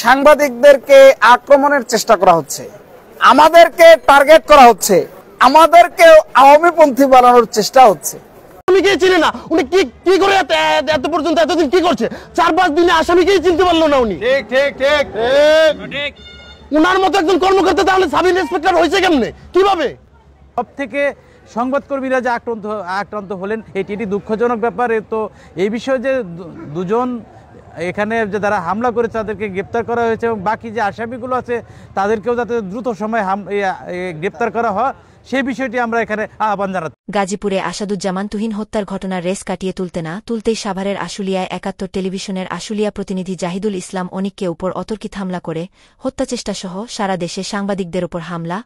সাংবাদিকদেরকে আক্রমণের চেষ্টা করা হচ্ছে, আমাদেরকে টার্গেট করা হচ্ছে, আমাদেরকে আওয়ামীপন্থী বানানোর চেষ্টা হচ্ছে। আসামিকেই চিনে না উনি, কি করে এত পর্যন্ত এতদিন কি করছে? 4-5 দিনে আসামিকেই চিনতে পারলো না উনি। ঠিক ঠিক ঠিক ঠিক। উনার মতো একজন কর্মকর্তা তাহলে সাব ইন্সপেক্টর হয়েছে কেমনে, কিভাবে? সব থেকে সংবাদকর্মীরা যে আক্রান্ত হলেন এটি দুঃখজনক ব্যাপার। তো এই বিষয়ে যে দুজন এখানে যে যারা হামলা করেছে তাদেরকে গ্রেপ্তার করা হয়েছে এবং বাকি যে আসামিগুলো আছে তাদেরকেও যাতে দ্রুত সময় গ্রেপ্তার করা হয় সেই বিষয়টি আমরা এখানে আহ্বান জানাচ্ছি। গাজীপুরে আসাদুজ্জামান তুহিন হত্যার ঘটনার রেস কাটিয়ে তুলতেই সাভারের আশুলিয়ায় ৭১ টেলিভিশনের আশুলিয়া প্রতিনিধি জাহিদুল ইসলাম অনিককে উপর অতর্কিত হামলা করে হত্যাচেষ্টাসহ সারা দেশে সাংবাদিকদের ওপর হামলা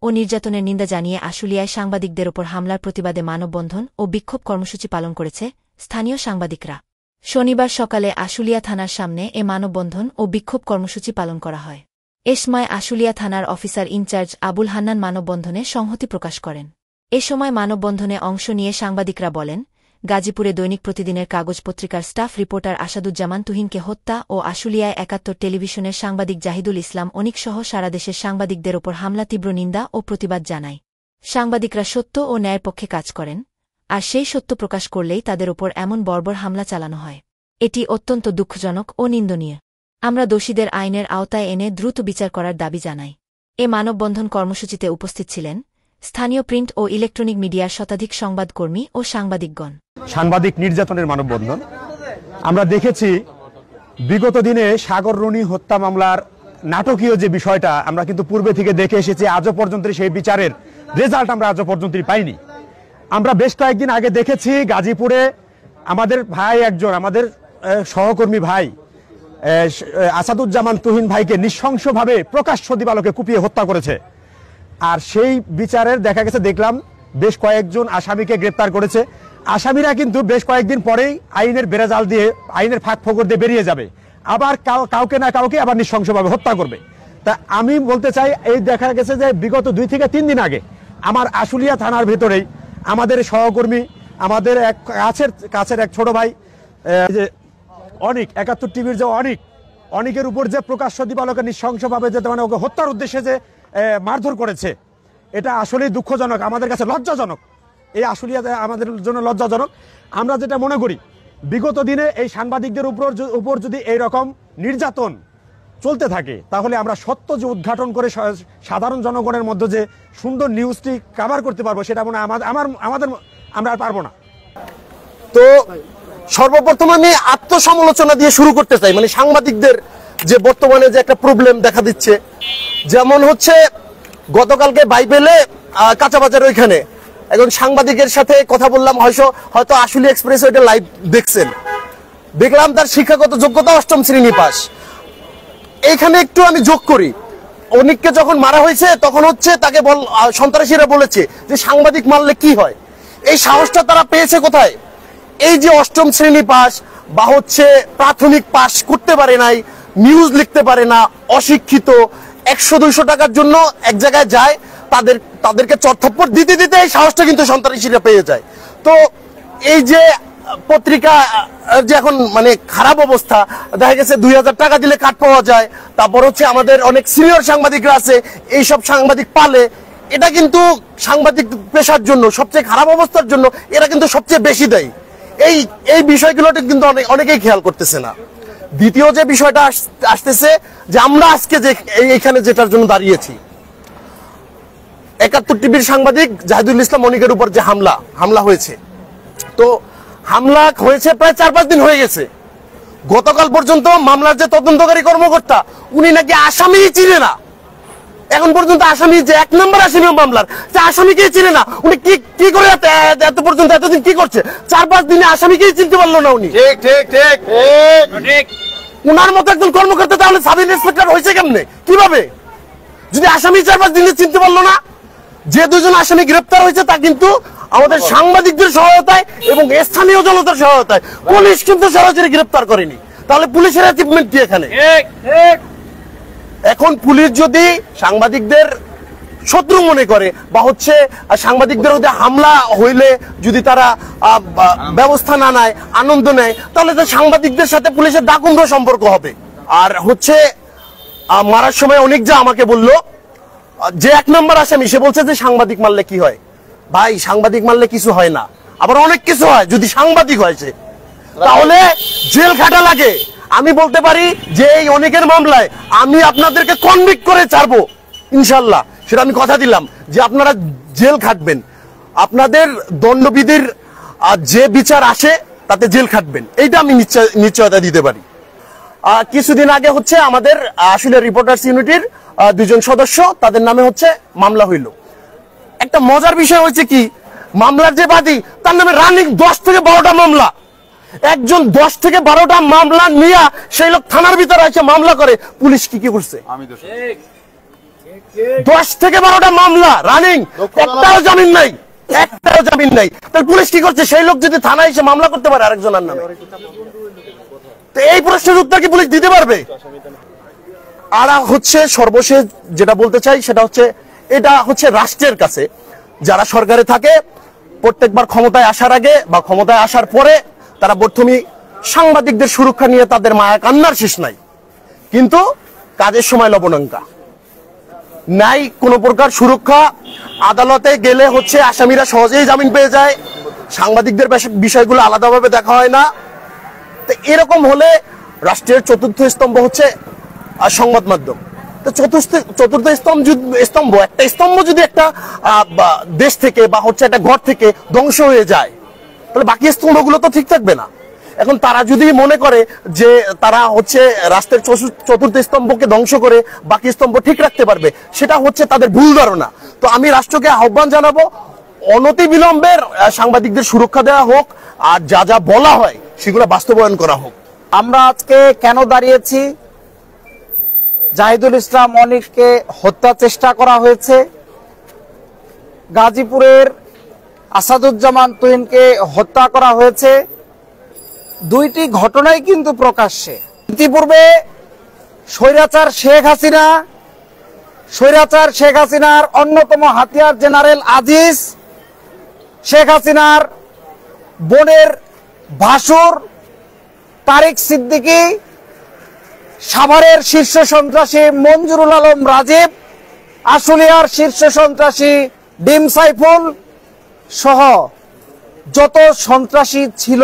ও নির্যাতনের নিন্দা জানিয়ে আশুলিয়ায় সাংবাদিকদের ওপর হামলার প্রতিবাদে মানববন্ধন ও বিক্ষোভ কর্মসূচি পালন করেছে স্থানীয় সাংবাদিকরা। শনিবার সকালে আশুলিয়া থানার সামনে এ মানববন্ধন ও বিক্ষোভ কর্মসূচি পালন করা হয়। এ সময় আশুলিয়া থানার অফিসার ইনচার্জ আবুল হান্নান মানববন্ধনে সংহতি প্রকাশ করেন। এ সময় মানববন্ধনে অংশ নিয়ে সাংবাদিকরা বলেন, গাজীপুরে দৈনিক প্রতিদিনের কাগজ পত্রিকার স্টাফ রিপোর্টার আসাদুজ্জামান তুহিনকে হত্যা ও আশুলিয়ায় ৭১ টেলিভিশনের সাংবাদিক জাহিদুল ইসলাম অনিকসহ সারা দেশের সাংবাদিকদের ওপর হামলা তীব্র নিন্দা ও প্রতিবাদ জানায়। সাংবাদিকরা সত্য ও ন্যায়ের পক্ষে কাজ করেন, আর সেই সত্য প্রকাশ করলেই তাদের ওপর এমন বর্বর হামলা চালানো হয়। এটি অত্যন্ত দুঃখজনক ও নিন্দনীয়। আমরা দোষীদের আইনের আওতায় এনে দ্রুত বিচার করার দাবি জানাই। এ মানববন্ধন কর্মসূচিতে উপস্থিত ছিলেন স্থানীয় প্রিন্ট ও ইলেকট্রনিক মিডিয়ার শতাধিক সংবাদকর্মী ও সাংবাদিকগণ। সাংবাদিক নির্যাতনের মানববন্ধন আমরা দেখেছি বিগত দিনে সাগর রুনি হত্যা মামলার নাটকীয় যে বিষয়টা আমরা কিন্তু পূর্বে থেকে দেখে এসেছি। আজও পর্যন্ত সেই বিচারের রেজাল্ট আমরা আজও পর্যন্ত পাইনি। আমরা বেশ কয়েকদিন আগে দেখেছি গাজীপুরে আমাদের ভাই একজন, আমাদের সহকর্মী ভাই আসাদুজ্জামান তুহিন ভাইকে নৃশংসভাবে প্রকাশ্য দিবালোকে কুপিয়ে হত্যা করেছে। আর সেই বিচারের দেখা গেছে দেখলাম বেশ কয়েকজন আসামিকে গ্রেপ্তার করেছে। আসামিরা কিন্তু বেশ কয়েকদিন পরেই আইনের বেড়াজাল দিয়ে, আইনের ফাঁক ফোকর দিয়ে বেরিয়ে যাবে, আবার কাউকে না কাউকে আবার নৃশংসভাবে হত্যা করবে। তা আমি বলতে চাই, এই দেখা গেছে যে বিগত 2 থেকে 3 দিন আগে আমার আশুলিয়া থানার ভেতরেই আমাদের সহকর্মী, আমাদের এক কাছের এক ছোট ভাই যে অনিক, ৭১ টিভির যে অনিকের উপর যে প্রকাশ্য দিবালোকে নৃশংসভাবে যে মানে ওকে হত্যার উদ্দেশ্যে যে মারধর করেছে, এটা আসলেই দুঃখজনক, আমাদের কাছে লজ্জাজনক। এই আশুলিয়া আমাদের জন্য লজ্জাজনক। আমরা যেটা মনে করি, বিগত দিনে এই সাংবাদিকদের উপর যদি এইরকম নির্যাতন চলতে থাকে তাহলে আমরা সত্য যে উদ্ঘাটন করে সাধারণ জনগণের মধ্যে যে সুন্দর নিউজটি কভার করতে পারবো, সেটা মনে আমরা আর পারবো না। তো সর্বপ্রথম আমি আত্মসমালোচনা দিয়ে শুরু করতে চাই। মানে সাংবাদিকদের যে বর্তমানে যে একটা প্রবলেম দেখা দিচ্ছে, যেমন হচ্ছে গতকালকে বাইবেলে কাঁচাবাজার ওইখানে একজন সাংবাদিকের সাথে কথা বললাম, হয়তো আশুলিয়া এক্সপ্রেস ওইটা লাইভ দেখছেন, দেখলাম তার শিক্ষাগত যোগ্যতা ৮ম শ্রেণী পাস। এইখানে একটু আমি যোগ করি, অনিককে যখন মারা হয়েছে তখন হচ্ছে তাকে সন্ত্রাসীরা বলেছে যে সাংবাদিক মারলে কি হয়। এই সাহসটা তারা পেয়েছে কোথায়? এই যে 8ম শ্রেণী পাস বা হচ্ছে প্রাথমিক পাস করতে পারে নাই, নিউজ লিখতে পারে না, অশিক্ষিত, 100-200 টাকার জন্য এক জায়গায় যায়, তাদেরকে চড়থাপ্পড় দিতে দিতে এই সাহসটা কিন্তু সন্ত্রাসীরা পেয়ে যায়। তো এই যে পত্রিকা যে এখন মানে খারাপ অবস্থা, দেখা গেছে 2000 টাকা দিলে কাট পাওয়া যায়, তারপর হচ্ছে আমাদের অনেক সিনিয়র সাংবাদিকরা আছে এইসব সাংবাদিক পালে, এটা কিন্তু সাংবাদিক পেশার জন্য সবচেয়ে খারাপ অবস্থার জন্য এরা কিন্তু সবচেয়ে বেশি দেয়। এই বিষয়গুলোটা কিন্তু অনেকেই খেয়াল করতেছে না। দ্বিতীয় যে বিষয়টা আসতেছে, যে আমরা আজকে যে এইখানে যেটার জন্য দাঁড়িয়েছি, ৭১ টিভির সাংবাদিক জাহিদুল ইসলাম অনিকের উপর যে হামলা হয়েছে, তো হামলা হয়েছে প্রায় 4-5 দিন হয়ে গেছে। গতকাল পর্যন্ত মামলার যে তদন্তকারী কর্মকর্তা উনি নাকি আসামিই চিনে না। এখন পর্যন্ত আসামি যে 1 নম্বর আসামি মামলার, যে আসামিকেই চিনে না। উনি কি করে এত পর্যন্ত এতদিন কি করছে? 4-5 দিনে আসামিকেই চিনতে পারলো না উনি। ঠিক ঠিক ঠিক ঠিক। উনার মতো একজন কর্মকর্তা তাহলে সাব ইন্সপেক্টর হয়েছে কেমনে, কিভাবে? যদি আসামি 4-5 দিনে চিনতে পারলো না। যে 2 জন আসামি গ্রেপ্তার হয়েছে তা কিন্তু আমাদের সাংবাদিকদের সহায়তায় এবং স্থানীয় জনতার সহায়তায়, পুলিশ কিন্তু সরাসরি গ্রেপ্তার করেনি। তাহলে পুলিশের অ্যাচিভমেন্ট কি এখানে? এখন পুলিশ যদি সাংবাদিকদের শত্রু মনে করে বা হচ্ছে সাংবাদিকদের মধ্যে হামলা হইলে যদি তারা ব্যবস্থা না নেয়, আনন্দ নেয়, তাহলে তো সাংবাদিকদের সাথে পুলিশের দাকুম্ভ সম্পর্ক হবে। আর হচ্ছে মারার সময় অনেক যা আমাকে বললো যে 1 নম্বর আসামি, সে বলছে যে সাংবাদিক মারলে কি হয়। ভাই, সাংবাদিক মারলে কিছু হয় না, আবার অনেক কিছু হয় যদি সাংবাদিক হয় সে, তাহলে জেল খাটা লাগে। আমি বলতে পারি যে এই অনেকের মামলায় আমি আপনাদেরকে কনভিক্ট করে ছাড়বো ইনশাল্লাহ, সেটা আমি কথা দিলাম যে আপনারা জেল খাটবেন, আপনাদের দণ্ডবিধির যে বিচার আসে তাতে জেল খাটবেন, এইটা আমি নিশ্চয়তা দিতে পারি। কিছুদিন আগে হচ্ছে আমাদের আসলে রিপোর্টার্স ইউনিটির 2 জন সদস্য, তাদের নামে হচ্ছে মামলা হইল। একটা মজার বিষয় হচ্ছে কি, মামলার যে বাদী তার নামে রানিং 10 থেকে 12টা মামলা। একজন 10 থেকে 12টা মামলা নিয়ে সেই লোক থানার ভিতরে এসে মামলা করে, পুলিশ কি করছে? 10 থেকে 12টা মামলা রানিং, একটাও জামিন নাই, একটাও জামিন নাই। তাহলে পুলিশ কি করছে? সেই লোক যদি থানায় এসে মামলা করতে পারে আরেকজনের নামে, তো এই প্রশ্নের উত্তর কি পুলিশ দিতে পারবে? আর হচ্ছে সর্বশেষ যেটা বলতে চাই সেটা হচ্ছে, এটা হচ্ছে রাষ্ট্রের কাছে, যারা সরকারে থাকে প্রত্যেকবার ক্ষমতায় আসার আগে বা ক্ষমতায় আসার পরে তারা প্রথমে সাংবাদিকদের সুরক্ষা নিয়ে তাদের মায়া কান্নার শেষ নাই, কিন্তু কাজের সময় লবণাঙ্কা নাই কোনো প্রকার সুরক্ষা। আদালতে গেলে হচ্ছে আসামিরা সহজেই জামিন পেয়ে যায়, সাংবাদিকদের বিষয়গুলো আলাদাভাবে দেখা হয় না। তো এরকম হলে রাষ্ট্রের চতুর্থ স্তম্ভ হচ্ছে সংবাদ মাধ্যম। তো চতুর্থ স্তম্ভ একটা স্তম্ভ যদি একটা দেশ থেকে বা হচ্ছে একটা ঘর থেকে ধ্বংস হয়ে যায়, তাহলে বাকি স্তম্ভগুলো তো ঠিক থাকবে না। এখন তারা যদি মনে করে যে তারা হচ্ছে রাষ্ট্রের চতুর্থ স্তম্ভকে ধ্বংস করে বাকি স্তম্ভ ঠিক রাখতে পারবে, সেটা হচ্ছে তাদের ভুল ধারণা। তো আমি রাষ্ট্রকে আহ্বান জানাবো, অনতিবিলম্বে সাংবাদিকদের সুরক্ষা দেওয়া হোক, আর যা যা বলা হয় সেগুলো বাস্তবায়ন করা হোক। আমরা আজকে কেন দাঁড়িয়েছি? জাহিদুল ইসলাম অনিককে হত্যা চেষ্টা করা হয়েছে, গাজীপুরের আসাদুজ্জামান তুহিনকে হত্যা করা হয়েছে। দুইটি ঘটনাই কিন্তু প্রকাশ্যে। ইতিপূর্বে স্বৈরাচার শেখ হাসিনার অন্যতম হাতিয়ার জেনারেল আজিজ, শেখ হাসিনার বোনের ভাসুর তারিক সিদ্দিকী, সাভারের শীর্ষ সন্ত্রাসী মঞ্জুরুল আলম রাজীব, আশুলিয়ার শীর্ষ সন্ত্রাসী ডিম সাইফুল সহ যত সন্ত্রাসী ছিল,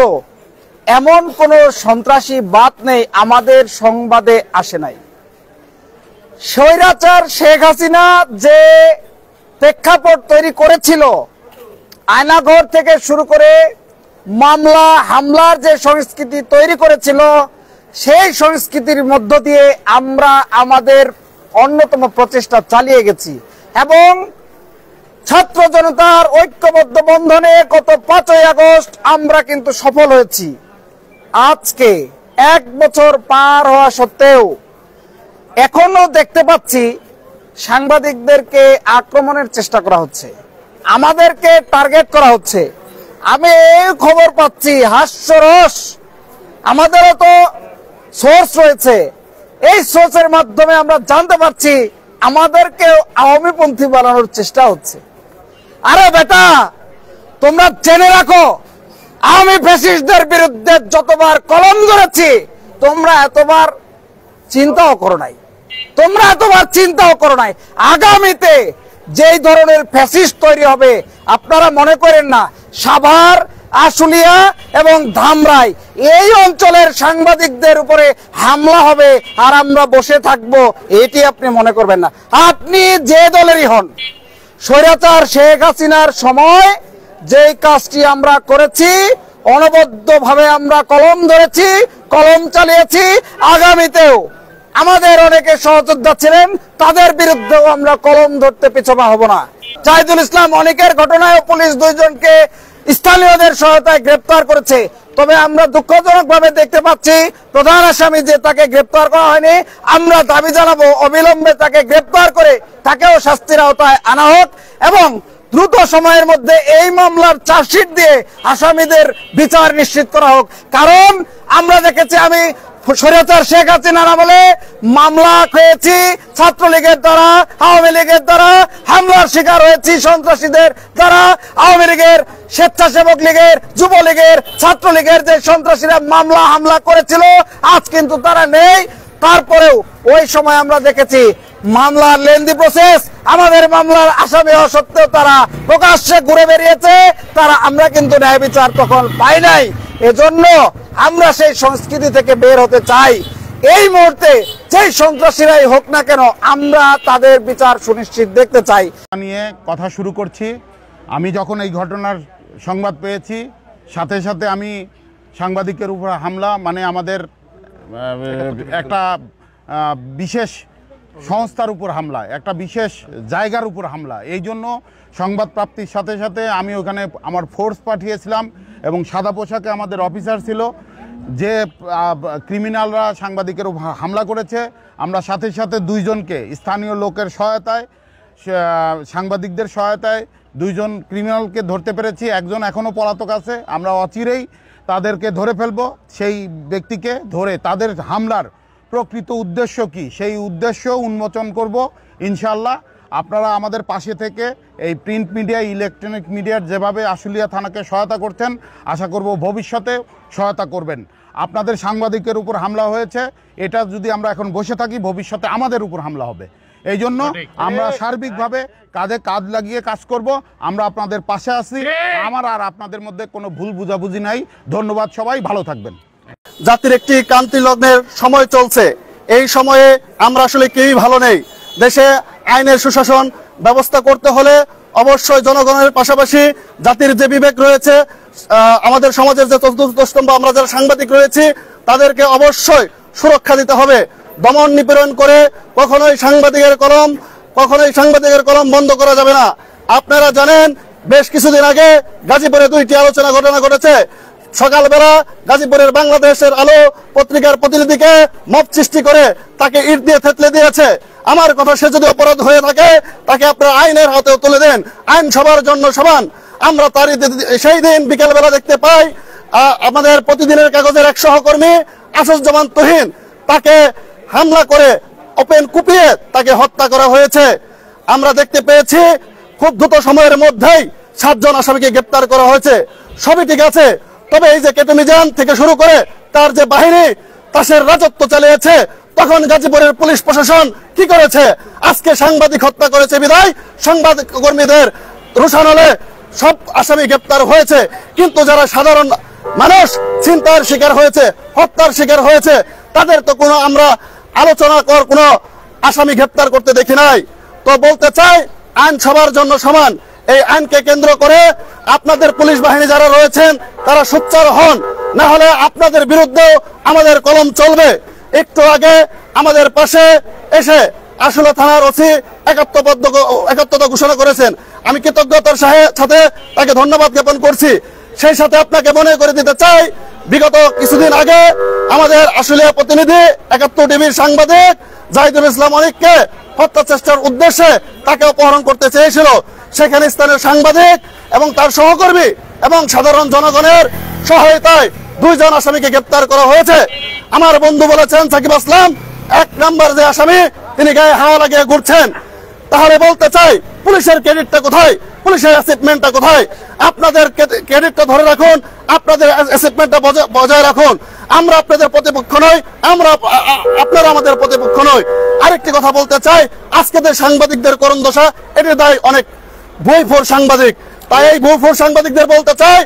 এমন কোন সন্ত্রাসী বাদ নেই আমাদের সংবাদে আসে নাই। স্বৈরাচার শেখ হাসিনা যে প্রেক্ষাপট তৈরি করেছিল, আয়নাঘর থেকে শুরু করে মামলা হামলার যে সংস্কৃতি তৈরি করেছিল, সেই সংস্কৃতির মধ্য দিয়ে আমরা আমাদের অন্যতম প্রচেষ্টা চালিয়ে গেছি এবং ছাত্র জনতার ঐক্যবদ্ধ বন্ধনে গত 5ই আগস্ট আমরা কিন্তু সফল হয়েছি। আজকে 1 বছর পার হওয়া সত্ত্বেও এখনো দেখতে পাচ্ছি সাংবাদিকদেরকে আক্রমণের চেষ্টা করা হচ্ছে, আমাদেরকে টার্গেট করা হচ্ছে। আমি এই খবর পাচ্ছি, হাস্যরস, আমাদেরও তো সোর্স রয়েছে, এই সোর্সের মাধ্যমে আমরা জানতে পারছি আমাদেরকে আওয়ামীপন্থী বানানোর চেষ্টা হচ্ছে। আরে বেটা, তোমরা জেনে রাখো, আওয়ামী ফ্যাসিস্টদের বিরুদ্ধে যতবার কলম ধরেছি তোমরা এতবার চিন্তাও করো নাই, আগামীতে যেই ধরনের ফ্যাসিস্ট তৈরি হবে আপনারা মনে করেন না সাভার, আশুলিয়া এবং ধামরাই এই অঞ্চলের সাংবাদিকদের উপরে হামলা হবে আর আমরা বসে থাকবো, এটি আপনি মনে করবেন না। আপনি যে দলেরই হন, স্বৈরাচার শেখ হাসিনার সময় যেই কাজটি আমরা করেছি, অনবদ্যভাবে আমরা কলম ধরেছি, কলম চালিয়েছি, আগামীতেও আমাদের অনেকে সহযোদ্ধা ছিলেন, তাদের বিরুদ্ধেও আমরা কলম ধরতে পিছপা হব না। জাহিদুল ইসলাম অনেকের ঘটনায় পুলিশ 2 জনকে স্থানীয়দের সহায়তায় গ্রেপ্তার করেছে, তবে আমরা দুঃখজনকভাবে দেখতে পাচ্ছি প্রধান আসামি যে তাকে গ্রেপ্তার করা হয়নি। আমরা দাবি জানাবো অবিলম্বে তাকে গ্রেপ্তার করে তাকেও শাস্তির আওতায় আনা হোক এবং দ্রুত সময়ের মধ্যে এই মামলার চার্জশিট দিয়ে আসামিদের বিচার নিশ্চিত করা হোক। কারণ আমরা দেখেছি, আমি স্বৈরাচার শেখ হাসিনার আমলে মামলা হয়েছি ছাত্রলীগের দ্বারা, আওয়ামী লীগের দ্বারা, হামলার শিকার হয়েছি সন্ত্রাসীদের দ্বারা, আওয়ামী লীগের, স্বেচ্ছাসেবক লীগের, যুবলীগের, ছাত্রলীগের যে সন্ত্রাসীরা মামলা হামলা করেছিল, আজ কিন্তু তারা নেই। তারপরেও ওই সময় আমরা দেখেছি মামলার লেন্দি প্রসেস, আমাদের মামলার আসামি হওয়া সত্ত্বেও তারা প্রকাশ্যে ঘুরে বেরিয়েছে, আমরা কিন্তু ন্যায় বিচার তখন পাই নাই। এজন্য আমরা সেই সংস্কৃতি থেকে বের হতে চাই। এই মুহূর্তে যেই সন্ত্রাসীরাই হোক না কেন, আমরা তাদের বিচার সুনিশ্চিত দেখতে চাই। নিয়ে কথা শুরু করছি। আমি যখন এই ঘটনার সংবাদ পেয়েছি, সাথে সাথে আমি সাংবাদিকের উপর হামলা, মানে আমাদের একটা বিশেষ সংস্থার উপর হামলা, একটা বিশেষ জায়গার উপর হামলা, এই জন্য সংবাদ প্রাপ্তির সাথে সাথে আমি ওখানে আমার ফোর্স পাঠিয়েছিলাম এবং সাদা পোশাকে আমাদের অফিসার ছিল। যে ক্রিমিনালরা সাংবাদিকের উপর হামলা করেছে, আমরা সাথে সাথে 2 জনকে স্থানীয় লোকের সহায়তায়, সাংবাদিকদের সহায়তায় 2 জন ক্রিমিনালকে ধরতে পেরেছি। একজন এখনও পলাতক আছে, আমরা অচিরেই তাদেরকে ধরে ফেলব। সেই ব্যক্তিকে ধরে তাদের হামলার প্রকৃত উদ্দেশ্য কি, সেই উদ্দেশ্য উন্মোচন করব ইনশাল্লাহ। আপনারা আমাদের পাশে থেকে এই প্রিন্ট মিডিয়া, ইলেকট্রনিক মিডিয়ার যেভাবে আশুলিয়া থানাকে সহায়তা করছেন, আশা করব ভবিষ্যতে সহায়তা করবেন। আপনাদের সাংবাদিকের উপর হামলা হয়েছে, এটা যদি আমরা এখন বসে থাকি, ভবিষ্যতে আমাদের উপর হামলা হবে। এই জন্য আমরা সার্বিকভাবে কাঁধে কাঁধ লাগিয়ে কাজ করব। আমরা আপনাদের পাশে আছি, আমার আর আপনাদের মধ্যে কোনো ভুল বুঝাবুঝি নাই। ধন্যবাদ, সবাই ভালো থাকবেন। জাতির একটি ক্রান্তি লগ্নের সময় চলছে। এই সময়ে আমরা আসলে কেউই ভালো নেই। দেশে আইনের সুশাসন ব্যবস্থা করতে হলে অবশ্যই জনগণের পাশাপাশি জাতির যে বিবেক রয়েছে, আমাদের সমাজের যে চতুর্থ স্তম্ভ আমরা যারা সাংবাদিক রয়েছি, তাদেরকে অবশ্যই সুরক্ষা দিতে হবে। দমন নিপীড়ন করে কখনোই সাংবাদিকের কলম বন্ধ করা যাবে না। আপনারা জানেন, বেশ কিছুদিন আগে গাজীপুরে 2টি আলোচনা ঘটনা ঘটেছে। সকালবেলা গাজীপুরের বাংলাদেশের আলো পত্রিকার প্রতিনিধিকে মব সৃষ্টি করে তাকে ইট দিয়ে থেতলে দিয়েছে। আমার কথা, সে যদি অপরাধ হয়ে থাকে তাকে আপনারা আইনের হাতে তুলে দেন। আইন সবার জন্য সমান। আমরা তারই সেই দিন বিকেলবেলা দেখতে পাই আমাদের প্রতিদিনের কাগজের এক সহকর্মী আসাদুজ্জামান তুহিন, তাকে হামলা করে ওপেন কুপিয়ে তাকে হত্যা করা হয়েছে। আমরা দেখতে পেয়েছি খুব দ্রুত সময়ের মধ্যেই 7 জন আসামিকে গ্রেপ্তার করা হয়েছে। সবই ঠিক আছে, তবে এই যে কেটে মিজান থেকে শুরু করে তার যে বাহিনী তাসের রাজত্ব চালিয়েছে, তখন গাজীপুরের পুলিশ প্রশাসন কি করেছে? আজকে সাংবাদিক হত্যা করেছে বিদায় সংবাদ কর্মীদের রুশানলে সব আসামি গ্রেপ্তার হয়েছে, কিন্তু যারা সাধারণ মানুষ ছিনতাইয়ের শিকার হয়েছে, হত্যার শিকার হয়েছে, তাদের তো কোনো আমরা আলোচনা কর কোনো আসামি গ্রেপ্তার করতে দেখি নাই। তো বলতে চাই, আইন সবার জন্য সমান। এই আইনকে কেন্দ্র করে আপনাদের পুলিশ বাহিনী যারা রয়েছেন তারা সোচ্চার হন, না হলে আপনাদের বিরুদ্ধেও আমাদের কলম চলবে। একটু আগে আমাদের পাশে এসে আশুলিয়া থানার ওসি একাত্মতা ঘোষণা করেছেন। আমি কৃতজ্ঞতার সাথে তাকে ধন্যবাদ জ্ঞাপন করছি। সেই সাথে আপনাকে মনে করে দিতে চাই, বিগত কিছুদিন আগে আমাদের আশুলিয়া প্রতিনিধি 71 টিভির সাংবাদিক জাহিদুল ইসলাম অনিককে হত্যা চেষ্টার উদ্দেশ্যে তাকে অপহরণ করতে চেয়েছিল। সেখানে স্থানীয় সাংবাদিক এবং তার সহকর্মী এবং সাধারণ জনগণের সহায়তায় 2 জন আসামিকে গ্রেপ্তার করা হয়েছে। আমার বন্ধু বলেছেন সাকিব আসলাম 1 নম্বর যে আসামি, তিনি গায়ে হাওয়া লাগিয়ে ঘুরছেন। তাহলে বলতে চাই, পুলিশের ক্রেডিটটা কোথায়? পুলিশের অ্যাচিভমেন্টটা কোথায়? আপনাদের ক্রেডিটটা ধরে রাখুন, আপনাদের অ্যাচিভমেন্টটা বজায় রাখুন। আমরা আপনাদের প্রতিপক্ষ নই, আপনারা আমাদের প্রতিপক্ষ নই। আরেকটি কথা বলতে চাই, আজকে যে সাংবাদিকদের করুণ দশা, এটির দায় অনেক বইফোর সাংবাদিক। তাই এই বইফোর সাংবাদিকদের বলতে চাই,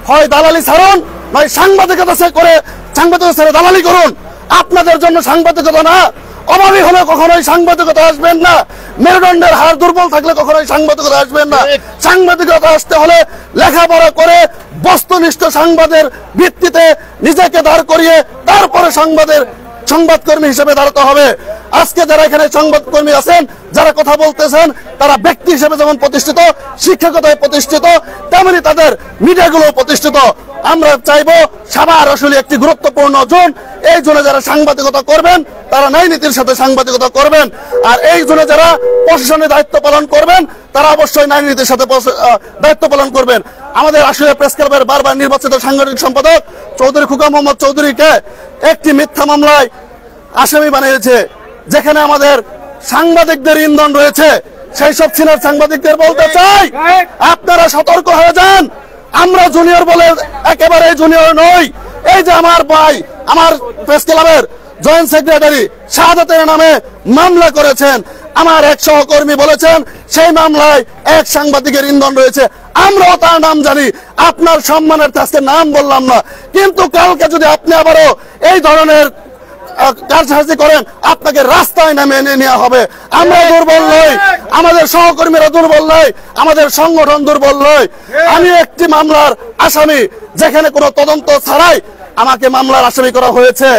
হয় দালালি ছাড়ুন, নয় সাংবাদিকতা ছেড়ে দালালি করুন। আপনাদের জন্য সাংবাদিকতা না, অভাবী হলে কখনোই সাংবাদিকতা আসবেন না। মেরুদণ্ডের হাড় দুর্বল থাকলে কখনোই সাংবাদিকতা আসবেন না। সাংবাদিকতা আসতে হলে লেখাপড়া করে বস্তুনিষ্ঠ সংবাদের ভিত্তিতে নিজেকে দাঁড় করিয়ে তারপরে সংবাদকর্মী হিসেবে দাঁড়াতে হবে। আজকে যারা এখানে সংবাদকর্মী আছেন, যারা কথা বলতেছেন, তারা ব্যক্তি হিসেবে যেমন প্রতিষ্ঠিত, শিক্ষকতায় প্রতিষ্ঠিত, তেমনি তাদের মিডিয়াগুলো প্রতিষ্ঠিত। আমরা চাইবো সাভার আসলে একটি গুরুত্বপূর্ণ জোন। এই জোনে যারা সাংবাদিকতা করবেন তারা ন্যায় নীতির সাথে সাংবাদিকতা করবেন, আর এই জোনে যারা প্রশাসনের দায়িত্ব পালন করবেন তারা অবশ্যই ন্যায় নীতির সাথে দায়িত্ব পালন করবেন। আমাদের আসলে প্রেস ক্লাবের বারবার নির্বাচিত সাংগঠনিক সম্পাদক চৌধুরী খুকা মোহাম্মদ চৌধুরীকে একটি মিথ্যা মামলায় আসামি বানিয়েছে, যেখানে আমাদের সাংবাদিকদের ইন্ধন রয়েছে। সেই সব সিনিয়র সাংবাদিকদের বলতে চাই, আপনারা সতর্ক হয়ে যান। আমরা জুনিয়র বলে একেবারে জুনিয়র নই। এই যে আমার ভাই, আমার প্রেস ক্লাবের জয়েন্ট সেক্রেটারি শাহাদাতের নামে মামলা করেছেন। আমার এক সহকর্মী বলেছেন সেই মামলায় এক সাংবাদিকের ইন্ধন রয়েছে। আমরাও তার নাম জানি, আপনার সম্মানের আজকে নাম বললাম না, কিন্তু কালকে যদি আপনি আবারও এই ধরনের কারসাজি করেন আপনাকে রাস্তায় নামে এনে নেওয়া হবে। আমরা দুর্বল নই, আমাদের সহকর্মীরা দুর্বল নয়, আমাদের সংগঠন দুর্বল নয়। আমি একটি মামলার আসামি, যেখানে কোনো তদন্ত ছাড়াই আমাকে মামলার আসামি করা হয়েছে।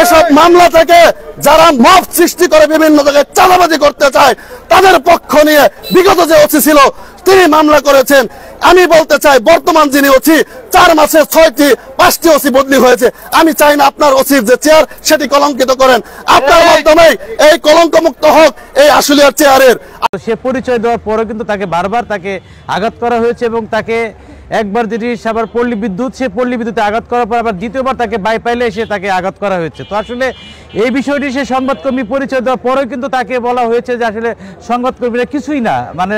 এসব মামলা থেকে যারা মব সৃষ্টি করে বিভিন্ন জায়গায় চাঁদাবাজি করতে চায় তাদের পক্ষ নিয়ে বিগত যে ওসি ছিল তিনি মামলা করেছেন। আমি বলতে চাই বর্তমান যিনি ওসি 4 মাসে 5টি ওসি বদলি হয়েছে। আমি চাই না আপনার ওসির যে চেয়ার সেটি কলঙ্কিত করেন, আপনার মাধ্যমে এই কলঙ্কমুক্ত হোক এই আশুলিয়ার চেয়ারের। সে পরিচয় দেওয়ার পরে কিন্তু তাকে বারবার তাকে আঘাত করা হয়েছে এবং তাকে একবার যেটি আবার পল্লী বিদ্যুৎ, সে পল্লী বিদ্যুতে আঘাত করার পর আবার দ্বিতীয়বার তাকে বাইপাইলে এসে তাকে আঘাত করা হয়েছে। তো আসলে এই বিষয়টি সে সংবাদকর্মী পরিচয় দেওয়ার পরেও কিন্তু তাকে বলা হয়েছে যে আসলে সংবাদকর্মীরা কিছুই না, মানে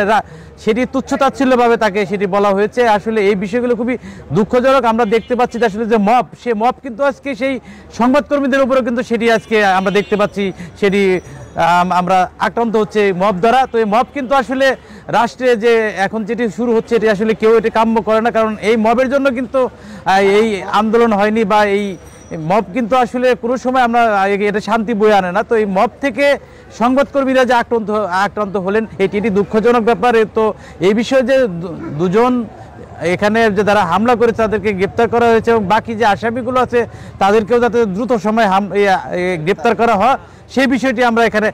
সেটি তুচ্ছতাচ্ছিল্যভাবে তাকে সেটি বলা হয়েছে। আসলে এই বিষয়গুলো খুবই দুঃখজনক। আমরা দেখতে পাচ্ছি যে আসলে যে মব, সে মব কিন্তু আজকে সেই সংবাদকর্মীদের উপরেও কিন্তু সেটি আজকে আমরা দেখতে পাচ্ছি সেটি আমরা আক্রান্ত হচ্ছে মব দ্বারা। তো এই মব কিন্তু আসলে রাষ্ট্রে যে এখন যেটি শুরু হচ্ছে এটি আসলে কেউ এটি কাম্য করে না, কারণ এই মবের জন্য কিন্তু এই আন্দোলন হয়নি বা এই মব কিন্তু আসলে কোনো সময় আমরা এটা শান্তি বয়ে আনে না। তো এই মব থেকে সংবাদকর্মীরা যে আক্রান্ত হলেন এটি দুঃখজনক ব্যাপার। তো এই বিষয়ে যে দুজন এখানে যে যারা হামলা করেছে তাদেরকে গ্রেপ্তার করা হয়েছে এবং বাকি যে আসামিগুলো আছে তাদেরকেও যাতে দ্রুত সময় গ্রেপ্তার করা হয় সেই বিষয়টি আমরা এখানে